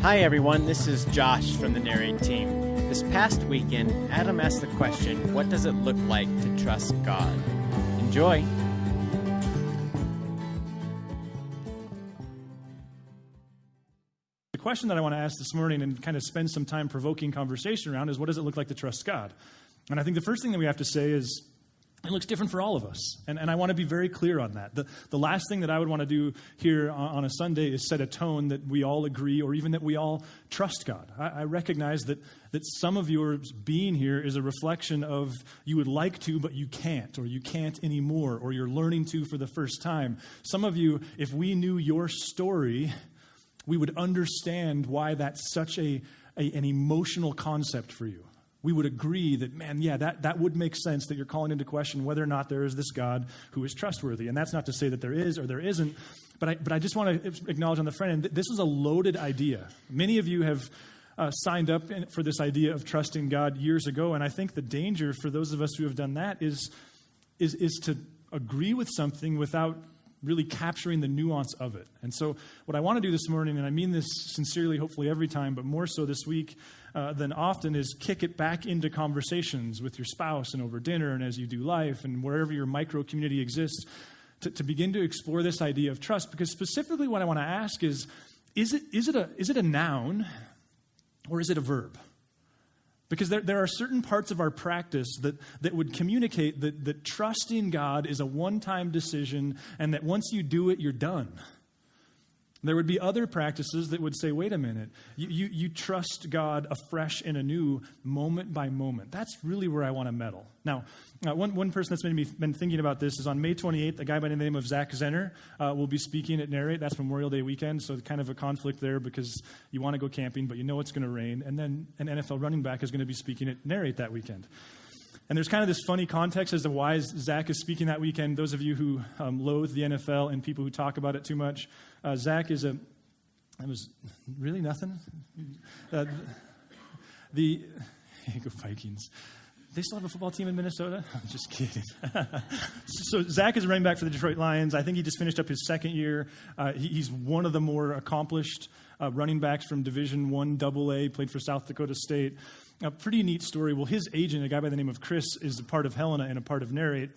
Hi everyone, this is Josh from the Narrate team. This past weekend, Adam asked the question, what does it look like to trust God? Enjoy! The question that I want to ask this morning and kind of spend some time provoking conversation around is, what does it look like to trust God? And I think the first thing that we have to say is, it looks different for all of us. And I want to be very clear on that. The last thing that I would want to do here on a Sunday is set a tone that we all agree or even that we all trust God. I recognize that some of your being here is a reflection of you would like to, but you can't, or you can't anymore, or you're learning to for the first time. Some of you, if we knew your story, we would understand why that's such an emotional concept for you. We would agree that, man, yeah, that would make sense that you're calling into question whether or not there is this God who is trustworthy. And that's not to say that there is or there isn't, but I just want to acknowledge on the front end, this is a loaded idea. Many of you have signed up for this idea of trusting God years ago, and I think the danger for those of us who have done that is to agree with something without really capturing the nuance of it. And so what I want to do this morning, and I mean this sincerely, hopefully every time, but more so this week than often, is kick it back into conversations with your spouse and over dinner and as you do life and wherever your micro community exists to begin to explore this idea of trust. Because specifically what I want to ask is it a noun or is it a verb? Because there are certain parts of our practice that would communicate that trusting God is a one-time decision and that once you do it, you're done. There would be other practices that would say, wait a minute, you trust God afresh and anew, moment by moment. That's really where I want to meddle. Now, one person that's been thinking about this is on May 28th, a guy by the name of Zach Zenner will be speaking at Narrate. That's Memorial Day weekend, so kind of a conflict there because you want to go camping, but you know it's going to rain. And then an NFL running back is going to be speaking at Narrate that weekend. And there's kind of this funny context as to why Zach is speaking that weekend. Those of you who loathe the NFL and people who talk about it too much, Zach is it was really nothing. Go Vikings. They still have a football team in Minnesota? I'm just kidding. So Zach is a running back for the Detroit Lions. I think he just finished up his second year. He's one of the more accomplished running backs from Division I AA, played for South Dakota State. A pretty neat story. Well, his agent, a guy by the name of Chris, is a part of Helena and a part of Narrate.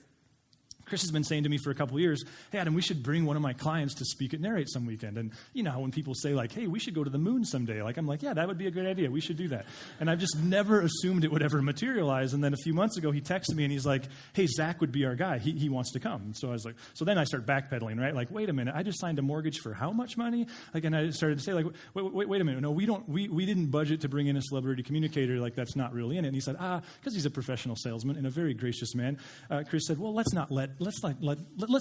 Chris has been saying to me for a couple of years, hey, Adam, we should bring one of my clients to speak at Narrate some weekend. And you know how when people say, like, hey, we should go to the moon someday. Like, I'm like, yeah, that would be a great idea. We should do that. And I've just never assumed it would ever materialize. And then a few months ago, he texted me and he's like, hey, Zach would be our guy. He wants to come. So I was like, so then I start backpedaling, right? Like, wait a minute, I just signed a mortgage for how much money? Like, and I started to say, like, wait a minute. No, we didn't budget to bring in a celebrity communicator. Like, that's not really in it. And he said, because he's a professional salesman and a very gracious man. Chris said, well, let's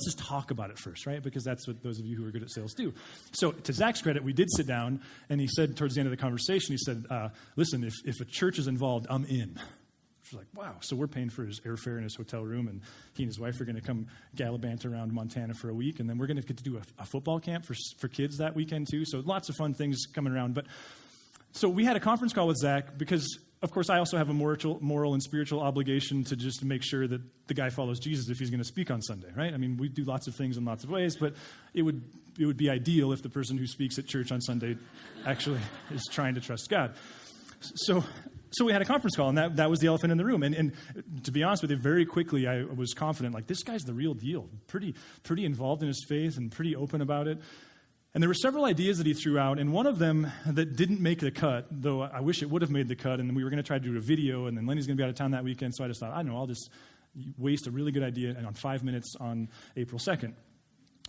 just talk about it first, right? Because that's what those of you who are good at sales do. So to Zach's credit, we did sit down, and he said towards the end of the conversation, he said, listen, if a church is involved, I'm in. Which was like, wow. So we're paying for his airfare and his hotel room, and he and his wife are going to come gallivant around Montana for a week, and then we're going to get to do a football camp for kids that weekend too. So lots of fun things coming around. But so we had a conference call with Zach because, of course, I also have a moral and spiritual obligation to just make sure that the guy follows Jesus if he's going to speak on Sunday, right? I mean, we do lots of things in lots of ways, but it would be ideal if the person who speaks at church on Sunday actually is trying to trust God. So we had a conference call, and that was the elephant in the room. And to be honest with you, very quickly I was confident, like, this guy's the real deal, pretty involved in his faith and pretty open about it. And there were several ideas that he threw out, and one of them that didn't make the cut, though I wish it would have made the cut, and we were going to try to do a video, and then Lenny's going to be out of town that weekend, so I just thought, I don't know, I'll just waste a really good idea on 5 minutes on April 2nd.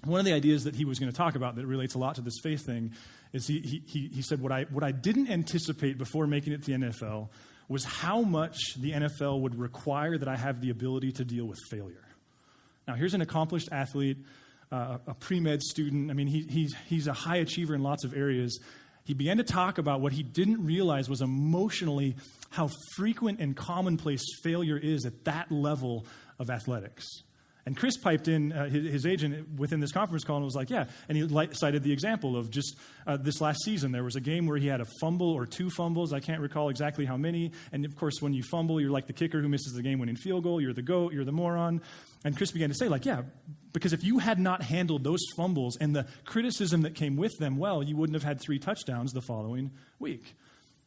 One of the ideas that he was going to talk about that relates a lot to this faith thing is he said, what I didn't anticipate before making it to the NFL was how much the NFL would require that I have the ability to deal with failure. Now, here's an accomplished athlete, a pre-med student. I mean, he's a high achiever in lots of areas. He began to talk about what he didn't realize was emotionally how frequent and commonplace failure is at that level of athletics. And Chris piped in, his agent, within this conference call and was like, yeah. And he cited the example of just this last season. There was a game where he had a fumble or two fumbles. I can't recall exactly how many. And, of course, when you fumble, you're like the kicker who misses the game-winning field goal. You're the GOAT. You're the moron. And Chris began to say, like, yeah, because if you had not handled those fumbles and the criticism that came with them well, you wouldn't have had 3 touchdowns the following week.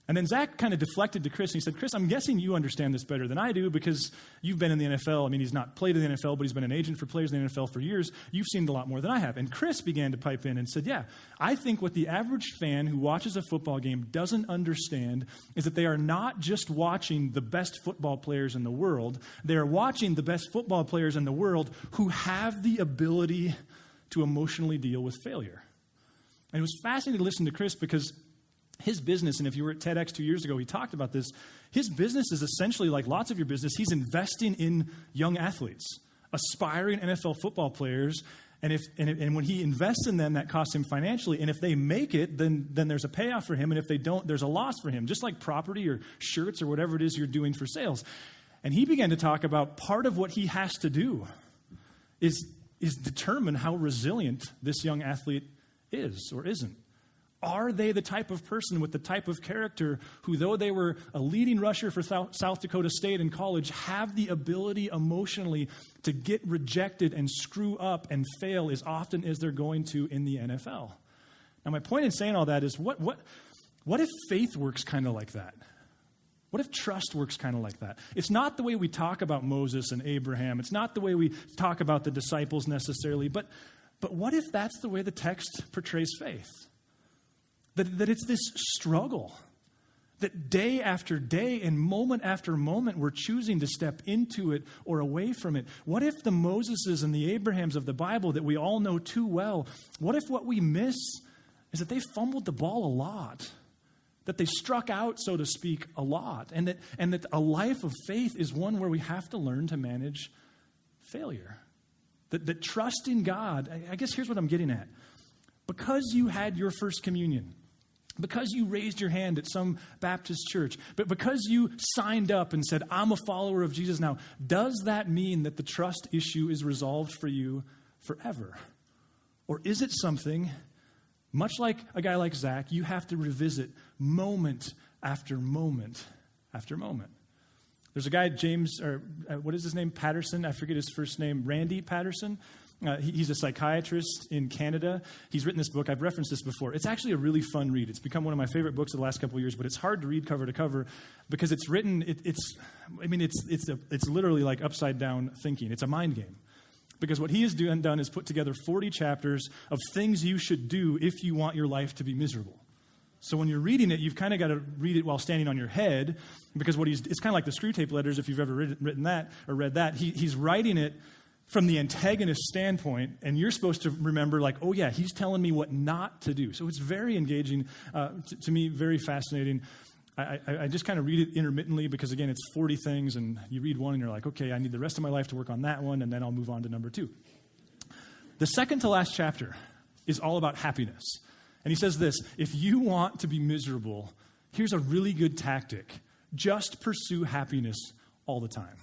And then Zach kind of deflected to Chris, and he said, Chris, I'm guessing you understand this better than I do because you've been in the NFL. I mean, he's not played in the NFL, but he's been an agent for players in the NFL for years. You've seen a lot more than I have. And Chris began to pipe in and said, yeah, I think what the average fan who watches a football game doesn't understand is that they are not just watching the best football players in the world. They are watching the best football players in the world who have the ability to emotionally deal with failure. And it was fascinating to listen to Chris because his business, and if you were at TEDx 2 years ago, he talked about this. His business is essentially like lots of your business. He's investing in young athletes, aspiring NFL football players. And when he invests in them, that costs him financially. And if they make it, then there's a payoff for him. And if they don't, there's a loss for him, just like property or shirts or whatever it is you're doing for sales. And he began to talk about part of what he has to do is determine how resilient this young athlete is or isn't. Are they the type of person with the type of character who, though they were a leading rusher for South Dakota State in college, have the ability emotionally to get rejected and screw up and fail as often as they're going to in the NFL? Now, my point in saying all that is what if faith works kind of like that? What if trust works kind of like that? It's not the way we talk about Moses and Abraham. It's not the way we talk about the disciples necessarily. But what if that's the way the text portrays faith? That it's this struggle, that day after day and moment after moment we're choosing to step into it or away from it. What if the Moseses and the Abrahams of the Bible that we all know too well, what if what we miss is that they fumbled the ball a lot, that they struck out, so to speak, a lot, and that a life of faith is one where we have to learn to manage failure, that trusting God, I guess here's what I'm getting at. Because you had your first communion, because you raised your hand at some Baptist church, but because you signed up and said, I'm a follower of Jesus now, does that mean that the trust issue is resolved for you forever? Or is it something, much like a guy like Zach, you have to revisit moment after moment after moment? There's a guy, what is his name? Patterson. I forget his first name. Randy Patterson. He's a psychiatrist in Canada. He's written this book. I've referenced this before. It's actually a really fun read. It's become one of my favorite books of the last couple of years, but it's hard to read cover to cover because it's written, it's literally like upside down thinking. It's a mind game. Because what he has done is put together 40 chapters of things you should do if you want your life to be miserable. So when you're reading it, you've kind of got to read it while standing on your head, because it's kind of like the Screw Tape Letters, if you've ever written that or read that. He's writing it from the antagonist standpoint, and you're supposed to remember, like, oh yeah, he's telling me what not to do. So it's very engaging, to me, very fascinating. I just kind of read it intermittently because, again, it's 40 things, and you read one, and you're like, okay, I need the rest of my life to work on that one, and then I'll move on to number 2. The second to last chapter is all about happiness. And he says this: if you want to be miserable, here's a really good tactic. Just pursue happiness all the time.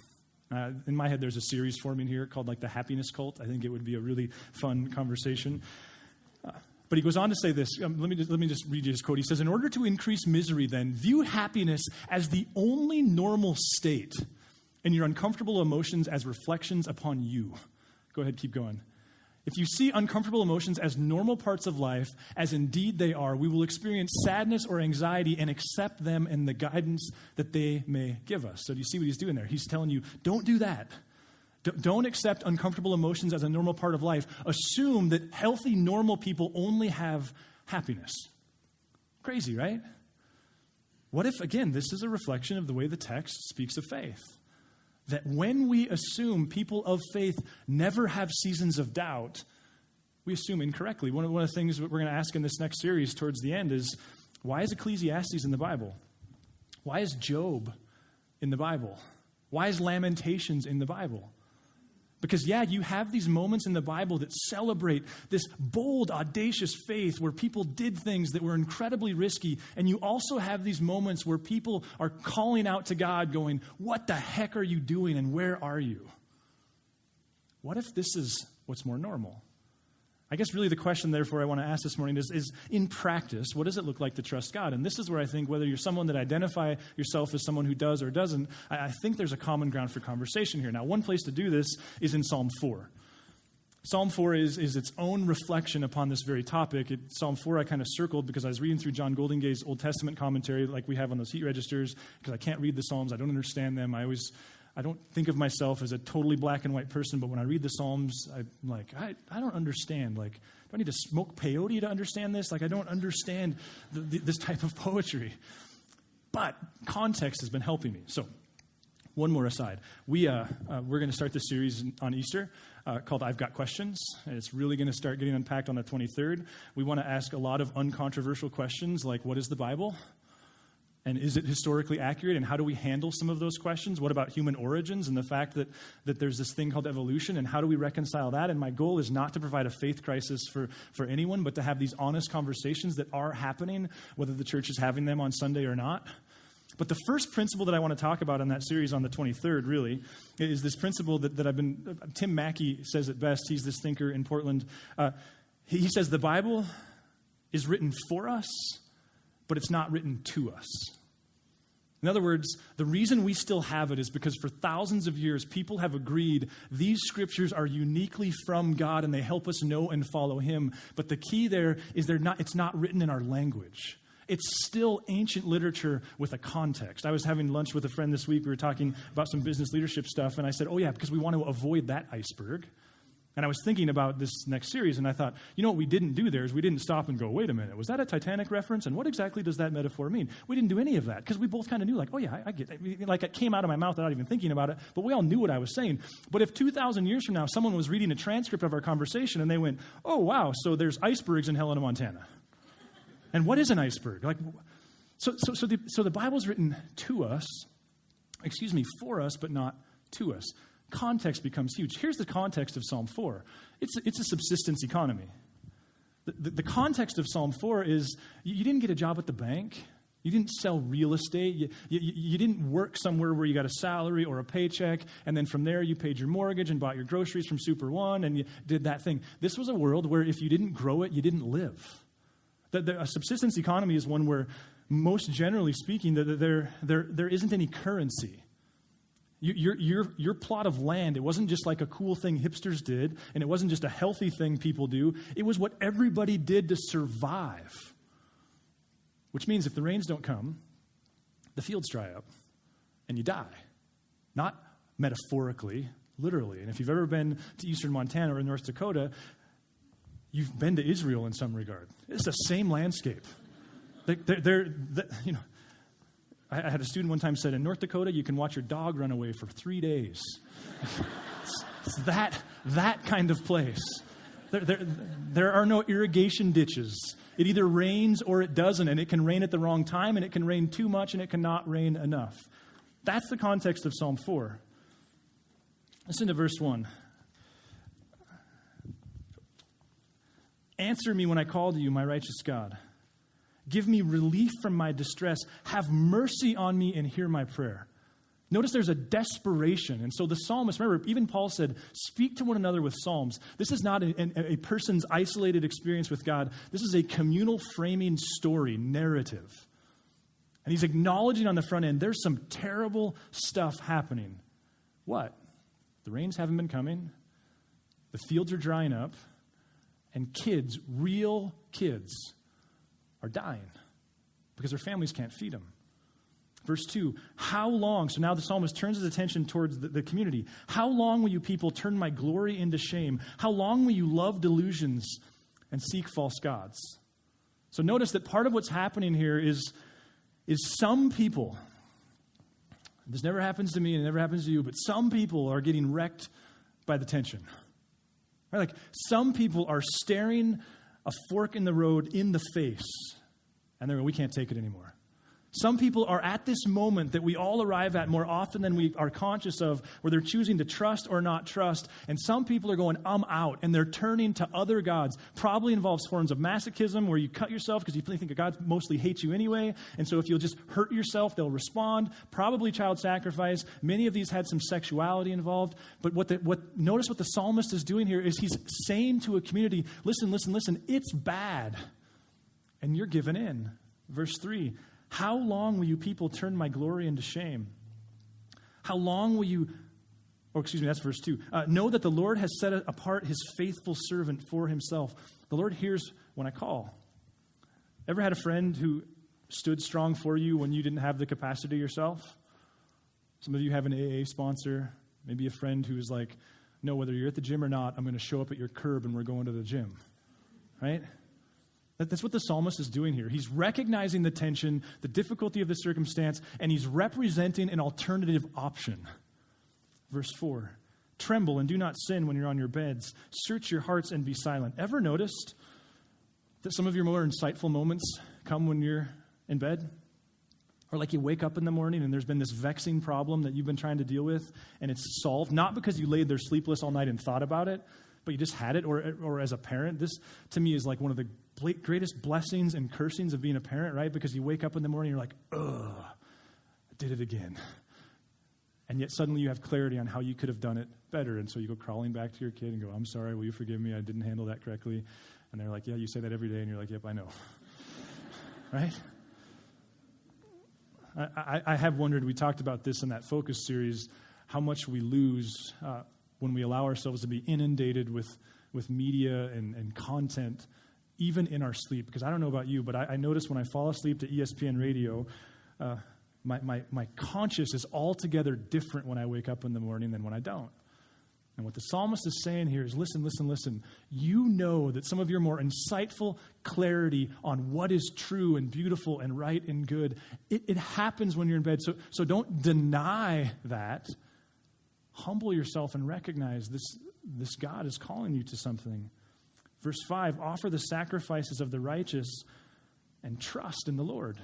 In my head, there's a series forming here called like the Happiness Cult. I think it would be a really fun conversation. But he goes on to say this. Let me just read you his quote. He says, in order to increase misery, then, view happiness as the only normal state and your uncomfortable emotions as reflections upon you. Go ahead, keep going. If you see uncomfortable emotions as normal parts of life, as indeed they are, we will experience sadness or anxiety and accept them and the guidance that they may give us. So do you see what he's doing there? He's telling you, don't do that. Don't accept uncomfortable emotions as a normal part of life. Assume that healthy, normal people only have happiness. Crazy, right? What if, again, this is a reflection of the way the text speaks of faith? That when we assume people of faith never have seasons of doubt, we assume incorrectly. One of the things that we're going to ask in this next series towards the end is, why is Ecclesiastes in the Bible? Why is Job in the Bible? Why is Lamentations in the Bible? Because, yeah, you have these moments in the Bible that celebrate this bold, audacious faith where people did things that were incredibly risky. And you also have these moments where people are calling out to God going, what the heck are you doing and where are you? What if this is what's more normal? I guess really the question, therefore, I want to ask this morning is in practice, what does it look like to trust God? And this is where I think whether you're someone that identify yourself as someone who does or doesn't, I think there's a common ground for conversation here. Now, one place to do this is in Psalm 4. Psalm 4 is its own reflection upon this very topic. Psalm 4 I kind of circled because I was reading through John Goldingay's Old Testament commentary like we have on those heat registers because I can't read the Psalms. I don't understand them. I don't think of myself as a totally black and white person, but when I read the Psalms, I'm like, I don't understand. Like, do I need to smoke peyote to understand this? Like, I don't understand this type of poetry. But context has been helping me. So, one more aside. We're going to start this series on Easter called I've Got Questions, and it's really going to start getting unpacked on the 23rd. We want to ask a lot of uncontroversial questions like, what is the Bible? And is it historically accurate? And how do we handle some of those questions? What about human origins and the fact that there's this thing called evolution? And how do we reconcile that? And my goal is not to provide a faith crisis for anyone, but to have these honest conversations that are happening, whether the church is having them on Sunday or not. But the first principle that I want to talk about in that series on the 23rd, really, is this principle that I've been, Tim Mackey says it best. He's this thinker in Portland. He says the Bible is written for us, but it's not written to us. In other words, the reason we still have it is because for thousands of years, people have agreed these scriptures are uniquely from God and they help us know and follow Him. But the key there is it's not written in our language. It's still ancient literature with a context. I was having lunch with a friend this week. We were talking about some business leadership stuff, and I said, oh yeah, because we want to avoid that iceberg. And I was thinking about this next series, and I thought, what we didn't do there is we didn't stop and go, wait a minute, was that a Titanic reference? And what exactly does that metaphor mean? We didn't do any of that, because we both kind of knew, like, oh yeah, I get it. Like it came out of my mouth without even thinking about it, but we all knew what I was saying. But if 2,000 years from now, someone was reading a transcript of our conversation, and they went, oh wow, so there's icebergs in Helena, Montana. And what is an iceberg? Like, so the Bible's written to us, for us, but not to us. Context becomes huge. Here's the context of Psalm 4. It's a subsistence economy. The context of Psalm 4 is you didn't get a job at the bank. You didn't sell real estate. You didn't work somewhere where you got a salary or a paycheck, and then from there you paid your mortgage and bought your groceries from Super One, and you did that thing. This was a world where if you didn't grow it, you didn't live. A subsistence economy is one where, most generally speaking, there isn't any currency. Your plot of land, it wasn't just like a cool thing hipsters did, and it wasn't just a healthy thing people do. It was what everybody did to survive. Which means if the rains don't come, the fields dry up, and you die. Not metaphorically, literally. And if you've ever been to eastern Montana or North Dakota, you've been to Israel in some regard. It's the same landscape. I had a student one time said, in North Dakota, you can watch your dog run away for 3 days. It's that kind of place. There are no irrigation ditches. It either rains or it doesn't, and it can rain at the wrong time, and it can rain too much, and it cannot rain enough. That's the context of Psalm 4. Listen to verse 1. Answer me when I call to you, my righteous God. Give me relief from my distress. Have mercy on me and hear my prayer. Notice there's a desperation. And so the psalmist, remember, even Paul said, speak to one another with psalms. This is not a person's isolated experience with God. This is a communal framing story, narrative. And he's acknowledging on the front end, there's some terrible stuff happening. What? The rains haven't been coming. The fields are drying up. And kids, real kids, are dying because their families can't feed them. Verse 2, how long? So now the psalmist turns his attention towards the community. How long will you people turn my glory into shame? How long will you love delusions and seek false gods? So notice that part of what's happening here is some people, this never happens to me and it never happens to you, but some people are getting wrecked by the tension. Right? Like some people are staring a fork in the road in the face, and they're going, we can't take it anymore. Some people are at this moment that we all arrive at more often than we are conscious of, where they're choosing to trust or not trust. And some people are going, I'm out, and they're turning to other gods. Probably involves forms of masochism, where you cut yourself because you think that God mostly hates you anyway. And so if you'll just hurt yourself, they'll respond. Probably child sacrifice. Many of these had some sexuality involved. But notice what the psalmist is doing here is he's saying to a community, listen, it's bad. And you're giving in. Verse 3, how long will you people turn my glory into shame? How long will you, that's verse 2. Know that the Lord has set apart his faithful servant for himself. The Lord hears when I call. Ever had a friend who stood strong for you when you didn't have the capacity yourself? Some of you have an AA sponsor, maybe a friend who is like, no, whether you're at the gym or not, I'm going to show up at your curb and we're going to the gym, right? That's what the psalmist is doing here. He's recognizing the tension, the difficulty of the circumstance, and he's representing an alternative option. Verse 4, tremble and do not sin when you're on your beds. Search your hearts and be silent. Ever noticed that some of your more insightful moments come when you're in bed? Or like you wake up in the morning and there's been this vexing problem that you've been trying to deal with, and it's solved, not because you laid there sleepless all night and thought about it, but you just had it, or as a parent. This, to me, is like one of the greatest blessings and cursings of being a parent, right? Because you wake up in the morning, you're like, ugh, I did it again. And yet suddenly you have clarity on how you could have done it better. And so you go crawling back to your kid and go, I'm sorry, will you forgive me? I didn't handle that correctly. And they're like, yeah, you say that every day. And you're like, yep, I know. Right? I have wondered, we talked about this in that Focus series, how much we lose when we allow ourselves to be inundated with media and content, even in our sleep. Because I don't know about you, but I notice when I fall asleep to ESPN radio, my conscience is altogether different when I wake up in the morning than when I don't. And what the psalmist is saying here is, listen. You know that some of your more insightful clarity on what is true and beautiful and right and good, it happens when you're in bed. So don't deny that. Humble yourself and recognize this God is calling you to something. Verse 5, offer the sacrifices of the righteous and trust in the Lord.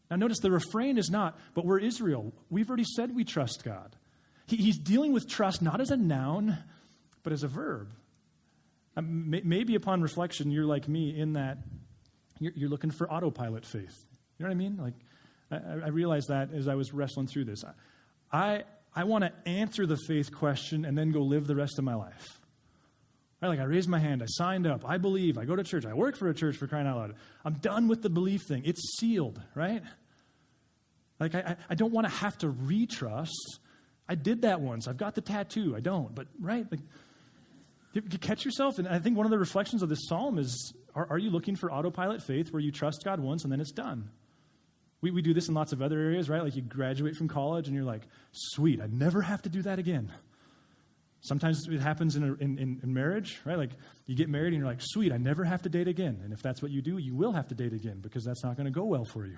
Now notice the refrain is not, but we're Israel. We've already said we trust God. He's dealing with trust not as a noun, but as a verb. Maybe upon reflection, you're like me in that you're looking for autopilot faith. You know what I mean? Like I realized that as I was wrestling through this. I want to answer the faith question and then go live the rest of my life. Right? Like I raised my hand, I signed up, I believe, I go to church, I work for a church, for crying out loud. I'm done with the belief thing. It's sealed, right? Like I don't want to have to retrust. I did that once. I've got the tattoo. I don't. But, right? Like, you catch yourself? And I think one of the reflections of this psalm is, are you looking for autopilot faith where you trust God once and then it's done? We do this in lots of other areas, right? Like you graduate from college and you're like, sweet, I never have to do that again. Sometimes it happens in marriage, right? Like you get married and you're like, sweet, I never have to date again. And if that's what you do, you will have to date again because that's not going to go well for you.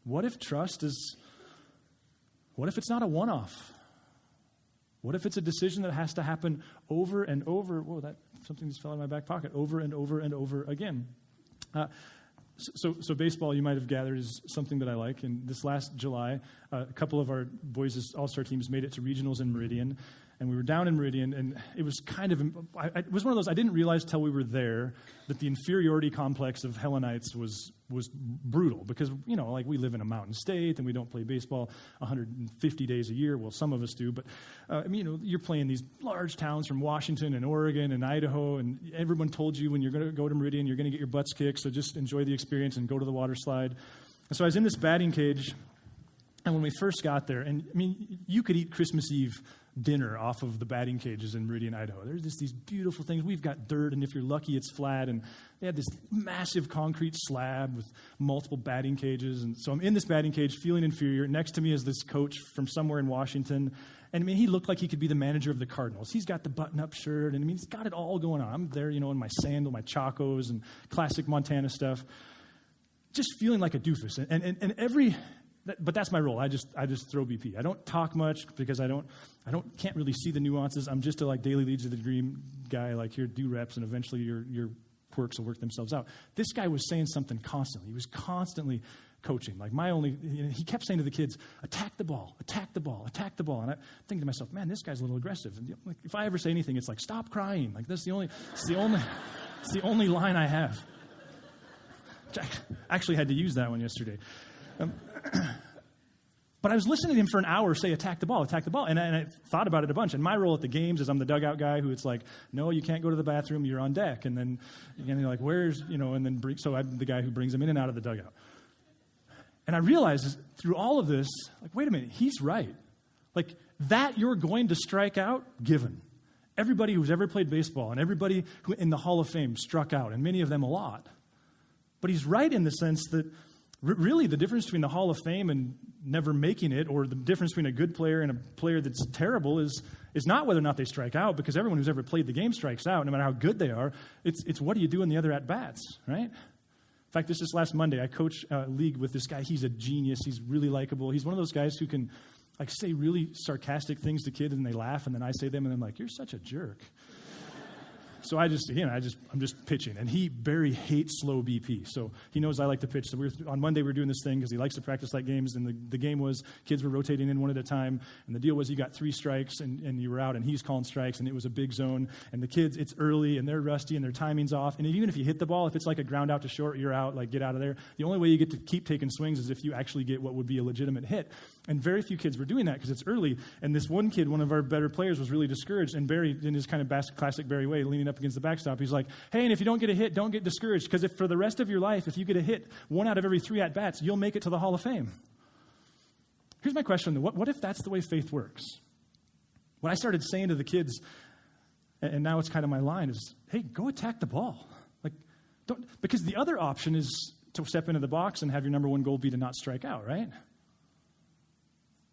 What if it's not a one-off? What if it's a decision that has to happen over and over? Whoa, something just fell out of my back pocket. Over and over and over again. So baseball, you might have gathered, is something that I like. And this last July, a couple of our boys' all-star teams made it to regionals in Meridian. And we were down in Meridian, and it was it was one of those, I didn't realize till we were there that the inferiority complex of Hellenites was brutal. Because, like we live in a mountain state, and we don't play baseball 150 days a year. Well, some of us do. But, you're playing these large towns from Washington and Oregon and Idaho, and everyone told you when you're going to go to Meridian, you're going to get your butts kicked, so just enjoy the experience and go to the water slide. And so I was in this batting cage, and when we first got there, and you could eat Christmas Eve dinner off of the batting cages in Meridian, Idaho. There's just these beautiful things. We've got dirt, and if you're lucky, it's flat. And they had this massive concrete slab with multiple batting cages. And so I'm in this batting cage feeling inferior. Next to me is this coach from somewhere in Washington. And he looked like he could be the manager of the Cardinals. He's got the button-up shirt, and he's got it all going on. I'm there, in my sandal, my Chacos, and classic Montana stuff. Just feeling like a doofus. But that's my role. I just throw BP. I don't talk much because I can't really see the nuances. I'm just a daily leads of the dream guy. Like here, do reps, and eventually you're quirks will work themselves out. This guy was saying something constantly. He was constantly coaching. Like he kept saying to the kids, attack the ball, attack the ball, attack the ball. And I'm thinking to myself, man, this guy's a little aggressive. And like, if I ever say anything, it's like, stop crying. Like it's the only line I have. I actually had to use that one yesterday. But I was listening to him for an hour say, attack the ball. And I thought about it a bunch. And my role at the games is I'm the dugout guy who it's like, no, you can't go to the bathroom. You're on deck. And then you're like, so I'm the guy who brings him in and out of the dugout. And I realized through all of this, like, wait a minute, he's right. Like, that you're going to strike out, given. Everybody who's ever played baseball and everybody who in the Hall of Fame struck out, and many of them a lot. But he's right in the sense that really the difference between the Hall of Fame and never making it, or the difference between a good player and a player that's terrible is not whether or not they strike out, because everyone who's ever played the game strikes out, no matter how good they are. It's what do you do in the other at-bats, right? In fact, this last Monday, I coached a league with this guy. He's a genius. He's really likable. He's one of those guys who can like say really sarcastic things to kids and they laugh, and then I say them, and I'm like, you're such a jerk. So I'm just pitching. And he very hates slow BP. So he knows I like to pitch. So on Monday, we were doing this thing because he likes to practice like games. And the game was kids were rotating in one at a time. And the deal was you got 3 strikes and you were out. And he's calling strikes. And it was a big zone. And the kids, it's early and they're rusty and their timing's off. And even if you hit the ball, if it's like a ground out to short, you're out, like get out of there. The only way you get to keep taking swings is if you actually get what would be a legitimate hit. And very few kids were doing that because it's early. And this one kid, one of our better players, was really discouraged. And Barry, in his kind of classic Barry way, leaning up against the backstop, he's like, hey, and if you don't get a hit, don't get discouraged, because if for the rest of your life, if you get a hit 1 out of every 3 at-bats, you'll make it to the Hall of Fame. Here's my question, though. What if that's the way faith works? What I started saying to the kids, and now it's kind of my line, is, hey, go attack the ball. Like, don't, because the other option is to step into the box and have your number 1 goal be to not strike out, right?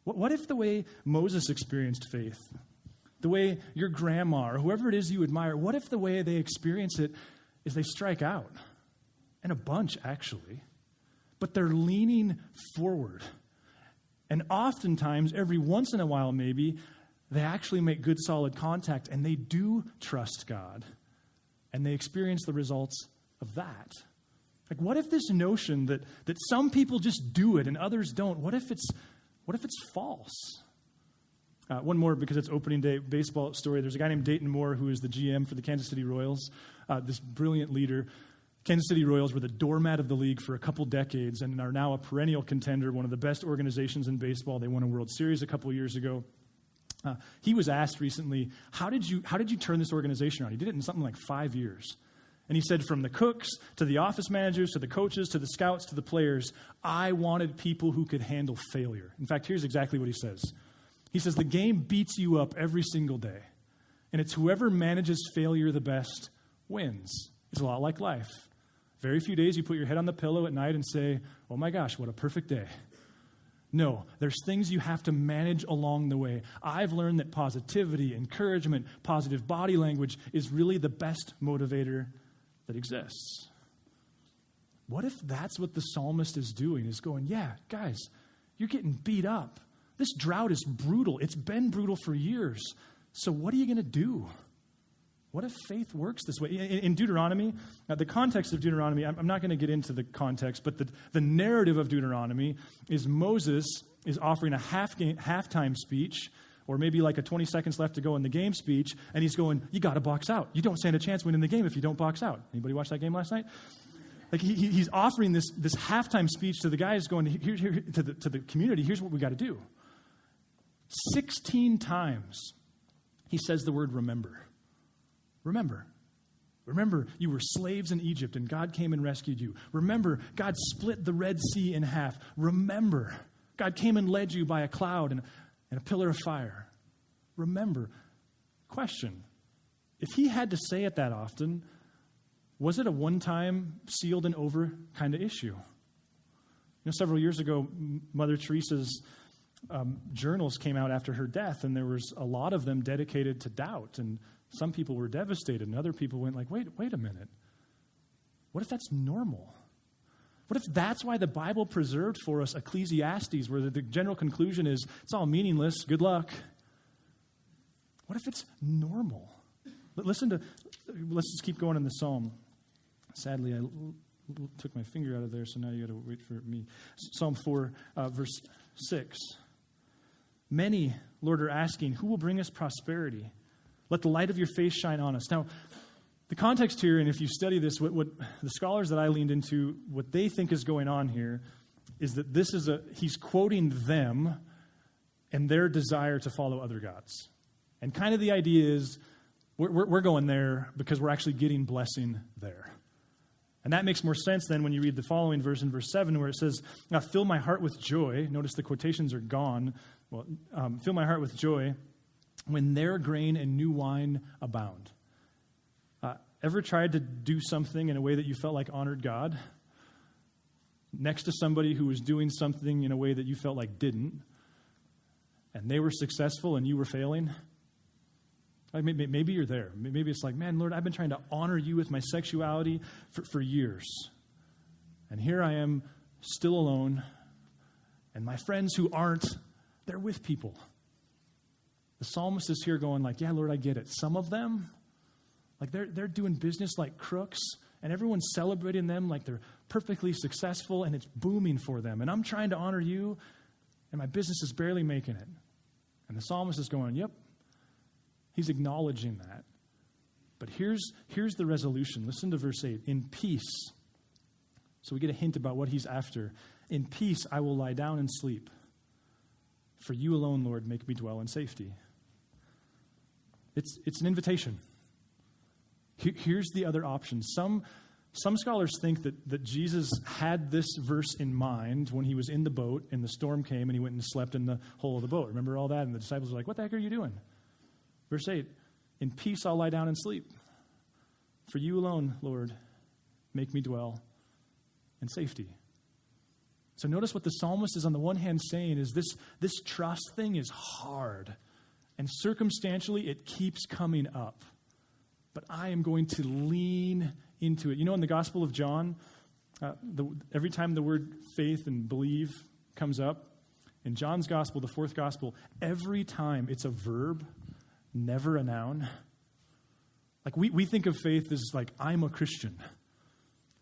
What if the way Moses experienced faith, the way your grandma or whoever it is you admire, what if the way they experience it is they strike out? And a bunch, actually. But they're leaning forward. And oftentimes, every once in a while maybe, they actually make good, solid contact, and they do trust God. And they experience the results of that. Like, what if this notion that some people just do it and others don't, what if it's false? One more, because it's opening day baseball story. There's a guy named Dayton Moore who is the GM for the Kansas City Royals, this brilliant leader. Kansas City Royals were the doormat of the league for a couple decades and are now a perennial contender, one of the best organizations in baseball. They won a World Series a couple years ago. He was asked recently, how did you turn this organization around? He did it in something like 5 years. And he said, from the cooks to the office managers to the coaches to the scouts to the players, I wanted people who could handle failure. In fact, here's exactly what he says. He says, the game beats you up every single day. And it's whoever manages failure the best wins. It's a lot like life. Very few days you put your head on the pillow at night and say, oh my gosh, what a perfect day. No, there's things you have to manage along the way. I've learned that positivity, encouragement, positive body language is really the best motivator that exists. What if that's what the psalmist is doing, is going, yeah, guys, you're getting beat up. This drought is brutal. It's been brutal for years. So what are you going to do? What if faith works this way? In Deuteronomy, the context of Deuteronomy, I'm not going to get into the context, but the narrative of Deuteronomy is Moses is offering a halftime speech, or maybe like a 20 seconds left to go in the game speech, and he's going, you got to box out. You don't stand a chance winning the game if you don't box out. Anybody watch that game last night? Like he's offering this halftime speech to the guys, going here to the community. Here's what we got to do. 16 times he says the word remember. Remember. Remember, you were slaves in Egypt and God came and rescued you. Remember, God split the Red Sea in half. Remember, God came and led you by a cloud and a pillar of fire. Remember. Question, if he had to say it that often, was it a one-time, sealed and over kind of issue? Several years ago, Mother Teresa's journals came out after her death, and there was a lot of them dedicated to doubt, and some people were devastated, and other people went like, wait a minute. What if that's normal? What if that's why the Bible preserved for us Ecclesiastes, where the general conclusion is, it's all meaningless, good luck? What if it's normal? Let's just keep going in the psalm. Sadly, I took my finger out of there, so now you got to wait for me. Psalm 4, verse 6. Many, Lord, are asking, who will bring us prosperity? Let the light of your face shine on us. Now, the context here, and if you study this, what the scholars that I leaned into, what they think is going on here is that he's quoting them and their desire to follow other gods. And kind of the idea is, we're going there because we're actually getting blessing there. And that makes more sense than when you read the following verse in verse 7 where it says, now fill my heart with joy. Notice the quotations are gone. Well, fill my heart with joy when their grain and new wine abound. Ever tried to do something in a way that you felt like honored God? Next to somebody who was doing something in a way that you felt like didn't, and they were successful and you were failing? Like maybe you're there. Maybe it's like, man, Lord, I've been trying to honor you with my sexuality for years. And here I am still alone, and my friends who aren't, they're with people. The psalmist is here going like, yeah, Lord, I get it. Some of them, like they're doing business like crooks, and everyone's celebrating them like they're perfectly successful, and it's booming for them. And I'm trying to honor you, and my business is barely making it. And the psalmist is going, yep. He's acknowledging that. But here's the resolution. Listen to verse 8. In peace. So we get a hint about what he's after. In peace I will lie down and sleep. For you alone, Lord, make me dwell in safety. It's an invitation. Here's the other option. Some scholars think that Jesus had this verse in mind when he was in the boat and the storm came and he went and slept in the hole of the boat. Remember all that? And the disciples were like, what the heck are you doing? Verse 8, in peace I'll lie down and sleep. For you alone, Lord, make me dwell in safety. So notice what the psalmist is on the one hand saying is this trust thing is hard. And circumstantially, it keeps coming up. But I am going to lean into it. You know, in the Gospel of John, every time the word faith and believe comes up, in John's Gospel, the fourth Gospel, every time it's a verb, never a noun. Like we think of faith as like, I'm a Christian.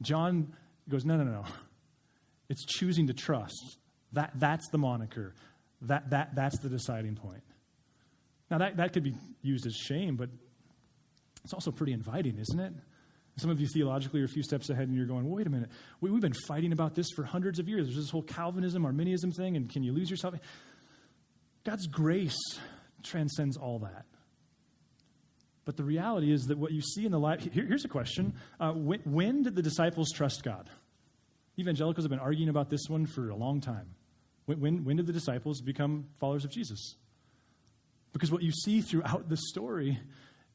John goes, no. It's choosing to trust. That's the moniker. That's the deciding point. Now that could be used as shame, but it's also pretty inviting, isn't it? Some of you theologically are a few steps ahead and you're going, well, wait a minute. We've been fighting about this for hundreds of years. There's this whole Calvinism, Arminianism thing, and can you lose yourself? God's grace transcends all that. But the reality is that what you see in the life, here's a question. When did the disciples trust God? Evangelicals have been arguing about this one for a long time. When did the disciples become followers of Jesus? Because what you see throughout the story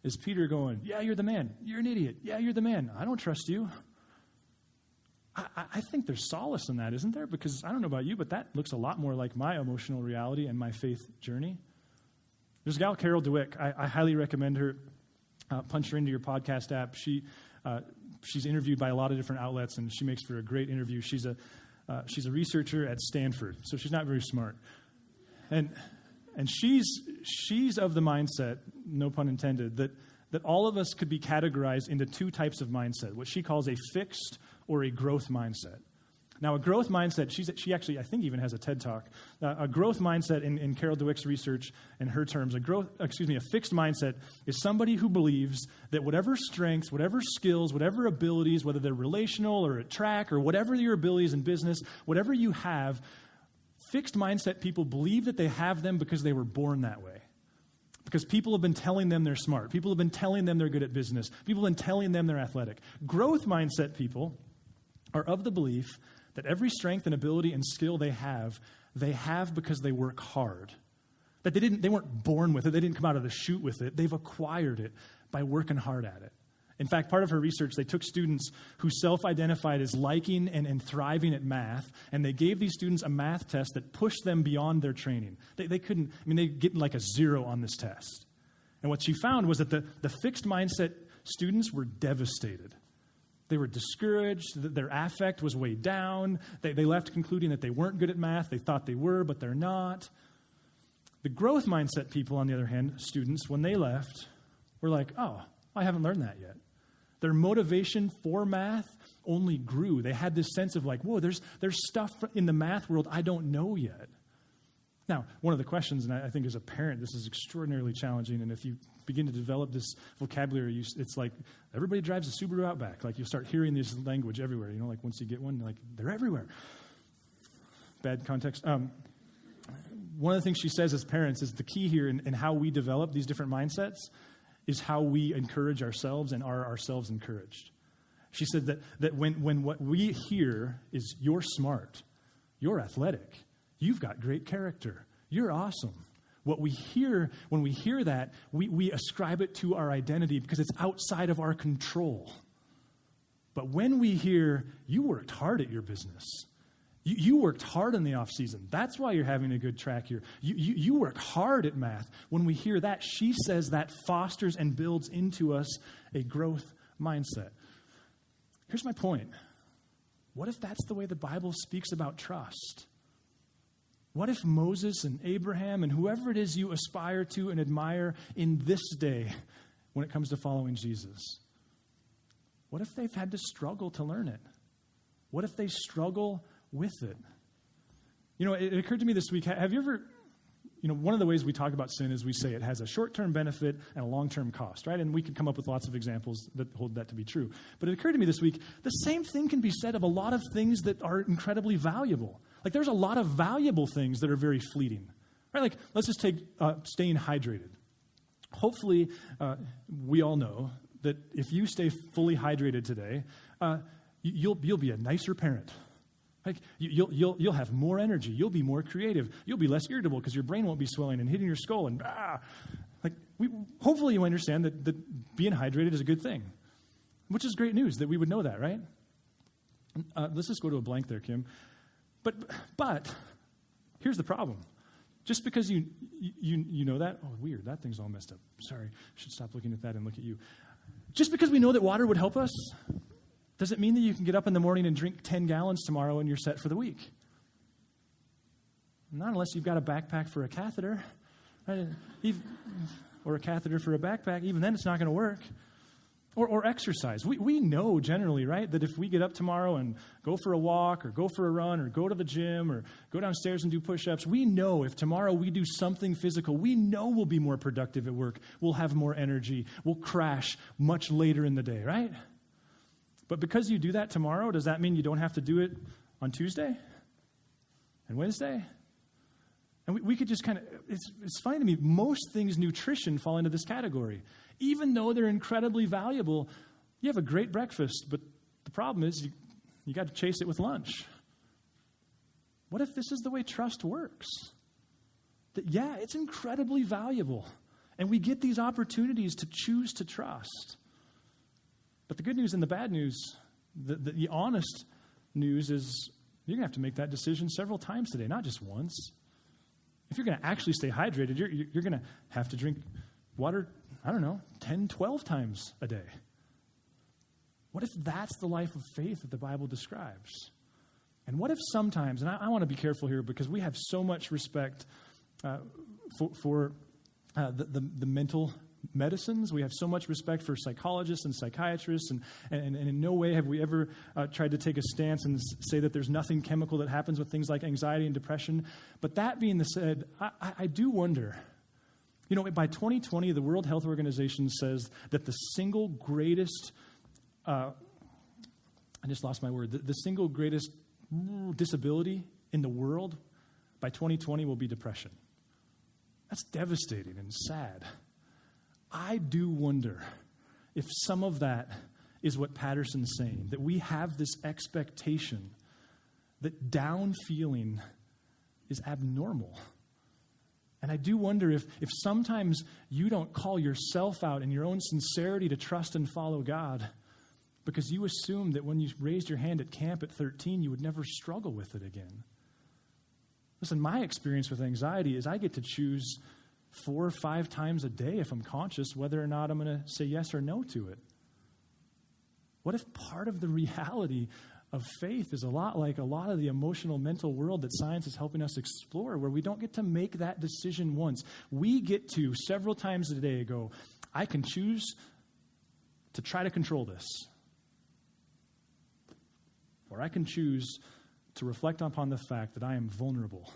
is Peter going, yeah, you're the man. You're an idiot. Yeah, you're the man. I don't trust you. I think there's solace in that, isn't there? Because I don't know about you, but that looks a lot more like my emotional reality and my faith journey. There's a gal, Carol Dweck. I highly recommend her. Punch her into your podcast app. She's interviewed by a lot of different outlets, and she makes for a great interview. She's a researcher at Stanford, so she's not very smart. And she's of the mindset, no pun intended, that all of us could be categorized into two types of mindset, what she calls a fixed or a growth mindset. Now, a growth mindset, she actually, I think, even has a TED Talk. A growth mindset, in Carol Dweck's research and her terms, a fixed mindset is somebody who believes that whatever strengths, whatever skills, whatever abilities, whether they're relational or at track or whatever your abilities in business, whatever you have, fixed mindset people believe that they have them because they were born that way. Because people have been telling them they're smart. People have been telling them they're good at business. People have been telling them they're athletic. Growth mindset people are of the belief that every strength and ability and skill they have because they work hard. That they weren't born with it. They didn't come out of the chute with it. They've acquired it by working hard at it. In fact, part of her research, they took students who self-identified as liking and thriving at math, and they gave these students a math test that pushed them beyond their training. They couldn't, they'd get like a 0 on this test. And what she found was that the fixed mindset students were devastated. They were discouraged, that their affect was way down. They left concluding that they weren't good at math. They thought they were, but they're not. The growth mindset people, on the other hand, students, when they left, were like, oh, I haven't learned that yet. Their motivation for math only grew. They had this sense of like, whoa, there's stuff in the math world I don't know yet. Now, one of the questions, and I think as a parent, this is extraordinarily challenging, and if you begin to develop this vocabulary, it's like everybody drives a Subaru Outback. Like, you'll start hearing this language everywhere. You know, like once you get one, like they're everywhere. Bad context. One of the things she says as parents is the key here in how we develop these different mindsets is how we encourage ourselves and are ourselves encouraged. She said that when what we hear is you're smart, you're athletic, you've got great character, you're awesome. What we hear, when we hear that, we ascribe it to our identity because it's outside of our control. But when we hear, you worked hard at your business, you worked hard in the off season, that's why you're having a good track here. You work hard at math. When we hear that, she says that fosters and builds into us a growth mindset. Here's my point. What if that's the way the Bible speaks about trust? What if Moses and Abraham and whoever it is you aspire to and admire in this day when it comes to following Jesus, what if they've had to struggle to learn it? What if they struggle with it? You know, it occurred to me this week, have you ever, one of the ways we talk about sin is we say it has a short-term benefit and a long-term cost, right? And we could come up with lots of examples that hold that to be true. But it occurred to me this week, the same thing can be said of a lot of things that are incredibly valuable. Like, there's a lot of valuable things that are very fleeting, right? Like, let's just take staying hydrated. Hopefully, we all know that if you stay fully hydrated today, you'll be a nicer parent. Like, you'll have more energy. You'll be more creative. You'll be less irritable because your brain won't be swelling and hitting your skull. And hopefully you understand that being hydrated is a good thing, which is great news that we would know that, right? Let's just go to a blank there, Kim. But here's the problem. Just because you know that, oh, weird, that thing's all messed up. Sorry, I should stop looking at that and look at you. Just because we know that water would help us, does it mean that you can get up in the morning and drink 10 gallons tomorrow and you're set for the week? Not unless you've got a backpack for a catheter, right? Or a catheter for a backpack. Even then, it's not going to work. Or exercise. We know generally, right, that if we get up tomorrow and go for a walk or go for a run or go to the gym or go downstairs and do push-ups, we know if tomorrow we do something physical, we know we'll be more productive at work. We'll have more energy. We'll crash much later in the day, right? But because you do that tomorrow, does that mean you don't have to do it on Tuesday and Wednesday? And we could just kind of, it's funny to me, most things nutrition fall into this category. Even though they're incredibly valuable, you have a great breakfast, but the problem is you got to chase it with lunch. What if this is the way trust works? That, yeah, it's incredibly valuable, and we get these opportunities to choose to trust. But the good news and the bad news, the honest news is you're going to have to make that decision several times today, not just once. If you're going to actually stay hydrated, you're going to have to drink water, 10, 12 times a day. What if that's the life of faith that the Bible describes? And what if sometimes, and I want to be careful here because we have so much respect for the mental medicines. We have so much respect for psychologists and psychiatrists, and in no way have we ever tried to take a stance and say that there's nothing chemical that happens with things like anxiety and depression. But that being said, I do wonder, by 2020, the World Health Organization says that the single greatest, I just lost my word, the single greatest disability in the world by 2020 will be depression. That's devastating and sad. I do wonder if some of that is what Patterson's saying, that we have this expectation that down feeling is abnormal. And I do wonder if sometimes you don't call yourself out in your own sincerity to trust and follow God because you assume that when you raised your hand at camp at 13, you would never struggle with it again. Listen, my experience with anxiety is I get to choose 4 or 5 times a day if I'm conscious whether or not I'm going to say yes or no to it. What if part of the reality of faith is a lot like a lot of the emotional mental world that science is helping us explore, where we don't get to make that decision once. We get to several times a day go, I can choose to try to control this. Or I can choose to reflect upon the fact that I am vulnerable,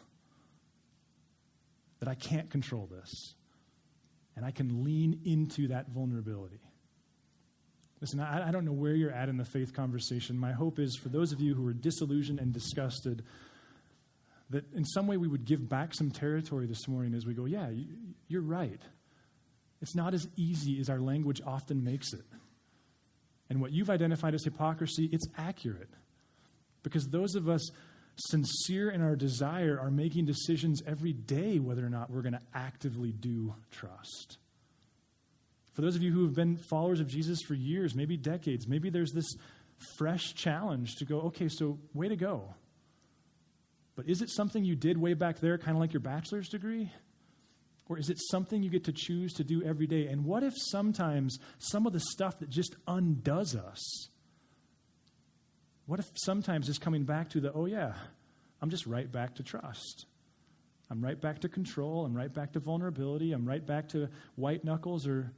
that I can't control this, and I can lean into that vulnerability. Listen, I don't know where you're at in the faith conversation. My hope is for those of you who are disillusioned and disgusted, that in some way we would give back some territory this morning as we go, yeah, you're right. It's not as easy as our language often makes it. And what you've identified as hypocrisy, it's accurate. Because those of us sincere in our desire are making decisions every day whether or not we're going to actively do trust. For those of you who have been followers of Jesus for years, maybe decades, maybe there's this fresh challenge to go, okay, so way to go. But is it something you did way back there, kind of like your bachelor's degree? Or is it something you get to choose to do every day? And what if sometimes some of the stuff that just undoes us, what if sometimes it's coming back to oh yeah, I'm just right back to trust. I'm right back to control. I'm right back to vulnerability. I'm right back to white knuckles or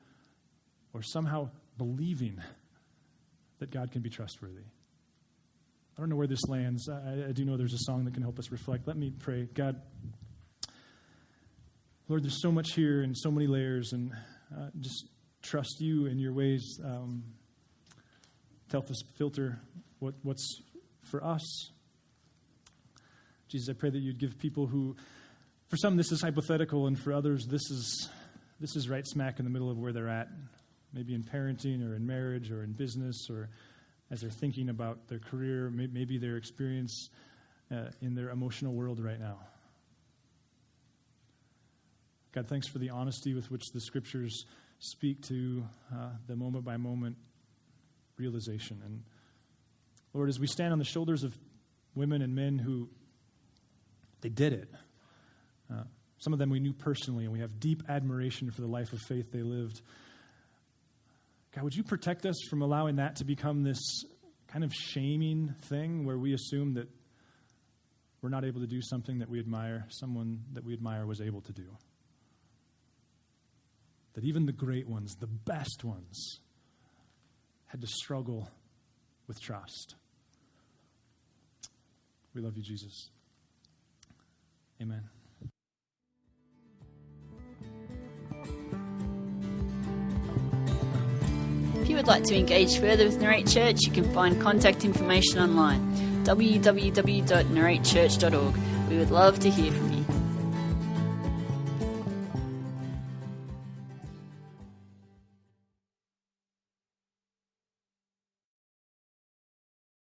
somehow believing that God can be trustworthy. I don't know where this lands. I do know there's a song that can help us reflect. Let me pray. God, Lord, there's so much here and so many layers, and just trust you in your ways to help us filter what's for us. Jesus, I pray that you'd give people who, for some this is hypothetical, and for others this is right smack in the middle of where they're at, maybe in parenting or in marriage or in business or as they're thinking about their career, maybe their experience in their emotional world right now. God, thanks for the honesty with which the Scriptures speak to the moment-by-moment realization. And Lord, as we stand on the shoulders of women and men who, they did it. Some of them we knew personally, and we have deep admiration for the life of faith they lived. God, would you protect us from allowing that to become this kind of shaming thing where we assume that we're not able to do something that we admire, someone that we admire was able to do. That even the great ones, the best ones, had to struggle with trust. We love you, Jesus. Amen. If you would like to engage further with Narrate Church, you can find contact information online, www.narratechurch.org. We would love to hear from you.